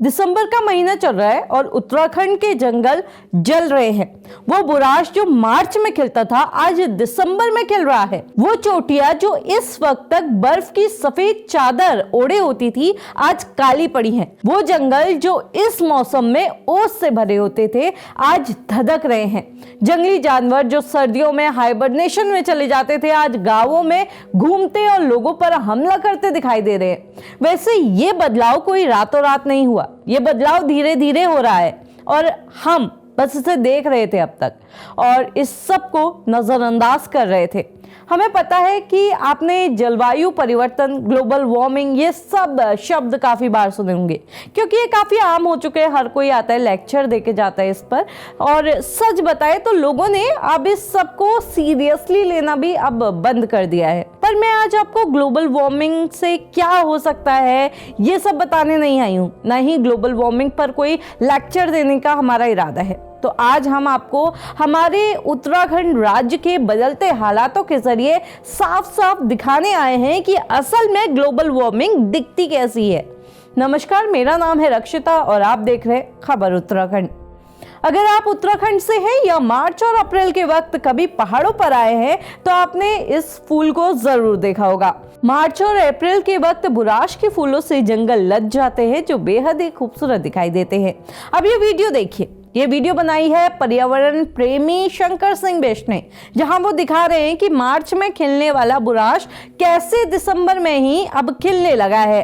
दिसंबर का महीना चल रहा है और उत्तराखंड के जंगल जल रहे हैं। वो बुराश जो मार्च में खिलता था आज दिसंबर में खिल रहा है। वो चोटियां जो इस वक्त तक बर्फ की सफेद चादर ओढ़े होती थी आज काली पड़ी हैं। वो जंगल जो इस मौसम में ओस से भरे होते थे आज धधक रहे हैं। जंगली जानवर जो सर्दियों में हाइबरनेशन में चले जाते थे आज गांवों में घूमते और लोगों पर हमला करते दिखाई दे रहे हैं। वैसे ये बदलाव कोई रातों रात नहीं हुआ, ये बदलाव धीरे धीरे हो रहा है और हम बस इसे देख रहे थे अब तक और इस सब को नजरअंदाज कर रहे थे। हमें पता है कि आपने जलवायु परिवर्तन, ग्लोबल वार्मिंग, ये सब शब्द काफी बार सुने होंगे क्योंकि ये काफी आम हो चुके हैं। हर कोई आता है, लेक्चर देके जाता है इस पर। और सच बताए तो लोगों ने अब इस सब को सीरियसली लेना भी अब बंद कर दिया है। पर मैं आज आपको ग्लोबल वार्मिंग से क्या हो सकता है ये सब बताने नहीं आई हूँ, ना ही ग्लोबल वार्मिंग पर कोई लेक्चर देने का हमारा इरादा है। तो आज हम आपको हमारे उत्तराखंड राज्य के बदलते हालातों के जरिए साफ साफ दिखाने आए हैं कि असल में ग्लोबल वार्मिंग दिखती कैसी है। नमस्कार, मेरा नाम है रक्षिता और आप देख रहे हैं खबर उत्तराखंड। अगर आप उत्तराखंड से हैं या मार्च और अप्रैल के वक्त कभी पहाड़ों पर आए हैं तो आपने इस फूल को जरूर देखा होगा। मार्च और अप्रैल के वक्त बुराश के फूलों से जंगल लद जाते हैं जो बेहद ही खूबसूरत दिखाई देते हैं। अब ये वीडियो देखिए। ये वीडियो बनाई है पर्यावरण प्रेमी शंकर सिंह बेस्ट ने, जहां वो दिखा रहे हैं कि मार्च में खिलने वाला बुराश कैसे दिसंबर में ही अब खिलने लगा है।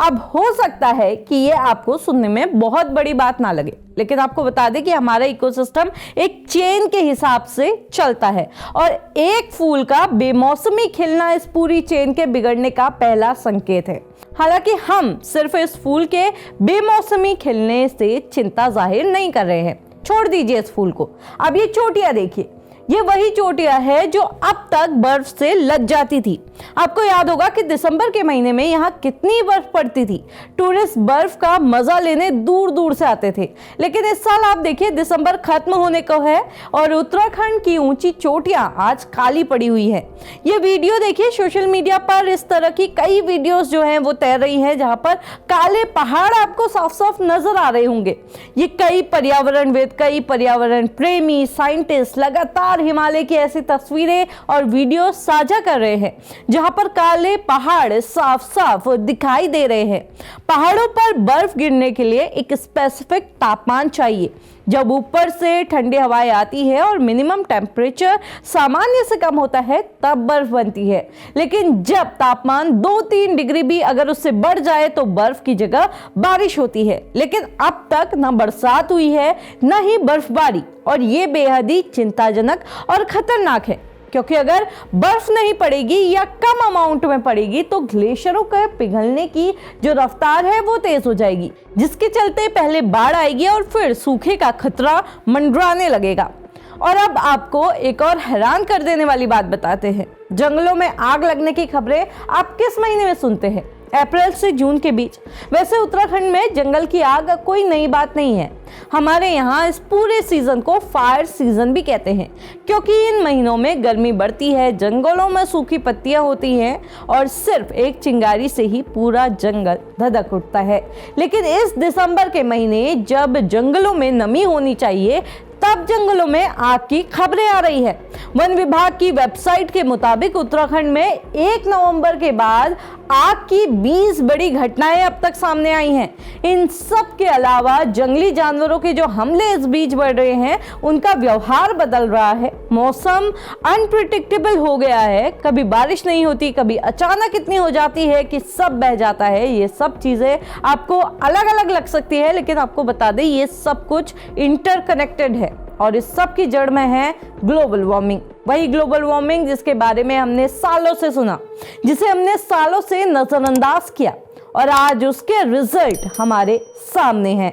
अब हो सकता है कि ये आपको सुनने में बहुत बड़ी बात ना लगे, लेकिन आपको बता दें कि हमारा इकोसिस्टम एक चेन के हिसाब से चलता है और एक फूल का बेमौसमी खिलना इस पूरी चेन के बिगड़ने का पहला संकेत है। हालांकि हम सिर्फ इस फूल के बेमौसमी खिलने से चिंता जाहिर नहीं कर रहे हैं, छोड़ दीजिए इस फूल को। अब ये चोटियां देखिए, ये वही चोटियां है जो अब तक बर्फ से लद जाती थी। आपको याद होगा कि दिसंबर के महीने में यहाँ कितनी बर्फ पड़ती थी। टूरिस्ट बर्फ का मजा लेने दूर दूर से आते थे, लेकिन इस साल आप देखिए दिसंबर खत्म होने को है और उत्तराखंड की ऊंची चोटियां आज काली पड़ी हुई है। ये वीडियो देखिए, सोशल मीडिया पर इस तरह की कई वीडियोस जो हैं वो तैर रही हैं जहां पर काले पहाड़ आपको साफ साफ नजर आ रहे होंगे। ये कई पर्यावरणविद, कई पर्यावरण प्रेमी, साइंटिस्ट लगातार हिमालय की ऐसी तस्वीरें और वीडियो साझा कर रहे हैं जहां पर काले पहाड़ साफ साफ दिखाई दे रहे हैं। पहाड़ों पर बर्फ गिरने के लिए एक स्पेसिफिक तापमान चाहिए। जब ऊपर से ठंडी हवाएं आती है और मिनिमम टेम्परेचर सामान्य से कम होता है तब बर्फ बनती है, लेकिन जब तापमान 2-3 डिग्री भी अगर उससे बढ़ जाए तो बर्फ की जगह बारिश होती है। लेकिन अब तक न बरसात हुई है न ही बर्फबारी और ये बेहद ही चिंताजनक और खतरनाक है क्योंकि अगर बर्फ नहीं पड़ेगी या कम अमाउंट में पड़ेगी तो ग्लेशियरों के पिघलने की जो रफ्तार है वो तेज हो जाएगी, जिसके चलते पहले बाढ़ आएगी और फिर सूखे का खतरा मंडराने लगेगा। और अब आपको एक और हैरान कर देने वाली बात बताते हैं। जंगलों में आग लगने की खबरें आप किस महीने में सुनते हैं? अप्रैल से जून के बीच। वैसे उत्तराखंड में जंगल की आग कोई नई बात नहीं है। हमारे यहाँ इस पूरे सीजन को फायर सीजन भी कहते हैं क्योंकि इन महीनों में गर्मी बढ़ती है, जंगलों में सूखी पत्तियां होती हैं और सिर्फ एक चिंगारी से ही पूरा जंगल धधक उठता है। लेकिन इस दिसंबर के महीने जब जंगलों में नमी होनी चाहिए तब जंगलों में आग की खबरें आ रही है। वन विभाग की वेबसाइट के मुताबिक उत्तराखंड में 1 नवंबर के बाद आग की 20 बड़ी घटनाएं अब तक सामने आई हैं। इन सब के अलावा जंगली जानवरों के जो हमले इस बीच बढ़ रहे हैं उनका व्यवहार बदल रहा है। मौसम अनप्रिडिक्टेबल हो गया है, कभी बारिश नहीं होती, कभी अचानक इतनी हो जाती है कि सब बह जाता है। ये सब चीजें आपको अलग अलग लग सकती है, लेकिन आपको बता दें ये सब कुछ इंटरकनेक्टेड है और इस सब की जड़ में है ग्लोबल वार्मिंग। वही ग्लोबल वार्मिंग जिसके बारे में हमने सालों से सुना, जिसे हमने सालों से नजरअंदाज किया और आज उसके रिजल्ट हमारे सामने हैं।